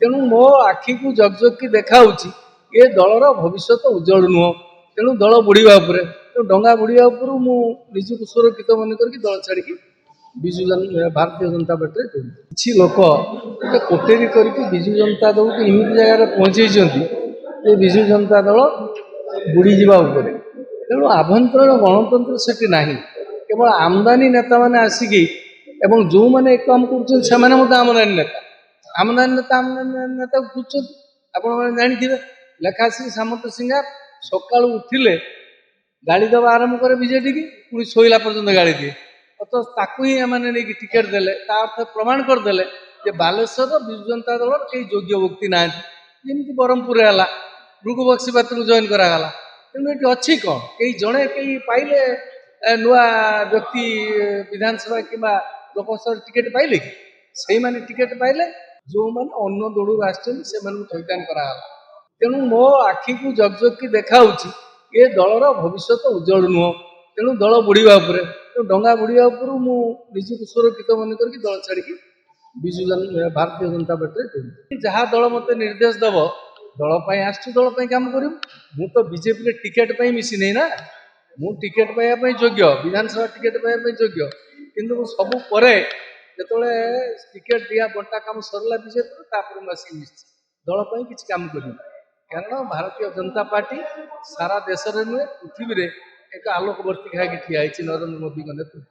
तेणु मो आखि को जग जग की देखा ए दलर भविष्य उज्जवल नुह तेणु दल बुड़वा तेणु डंगा बुड़वा निजक सुरक्षित मन करके दल छाड़ी विजु भारतीय जनता पार्टी किसी लोक गोटे कोटेरी करके विजु जनता दल को इमित जगार पहुँचे विजु जनता दल बुड़ी जावा तेणु आभ्यंतरण गणतंत्र से ना केवल आमदानी नेता मैंने आसिकी एवं जो मैंने काम कर आमदानी नेता आमदानी नेता खोजुं आपण जानी लेखाश्री सामंत सिंगार सका उठिले गाड़ी दबा आरंभ करे बीजेडी की पुणी शोला पर्यटन गाड़ी दिए तो ताकू ही एमाने नहीं टिकेट देले अर्थ प्रमाण करदे जे बालेश्वर विजु जनता दल कई योग्य व्यक्ति ना जमी ब्रह्मपुर है भृगु बक्सी पात्र जॉइन करागला तेणु ये अच्छी कौन कई जड़े कई पाइले नुआ व्यक्ति विधानसभा कि लोकसभा टिकेट पाइले कि से मैंने टिकेट पाइले जो मैंने अन्न दौड़ आसान कराला तेणु मो आखि को जग जग की देखा ए दलर भविष्य उज्जवल नुह तेणु दल बुड़वा तेणु डंगा बुड़वा निजक सुरक्षित मन करके दल छाड़ी विजु भारतीय जनता पार्टी जहाँ दल मत निर्देश दब दलपाई आसु दलपाई कम कर तो बीजेपी टिकेट मिसी नहीं ना मु टिकेट पाइबा योग्य विधानसभा टिकेट पाइबा योग्य किंतु सबू जो टिकेट दिया बंटा कम सरला बीजेपी मुझे मिसी दलपाई किसी कम कर कारण भारतीय जनता पार्टी सारा देश नुहे पृथ्वी में एक आलोकवर्ती खाई ठिया नरेंद्र मोदी नेतृत्व।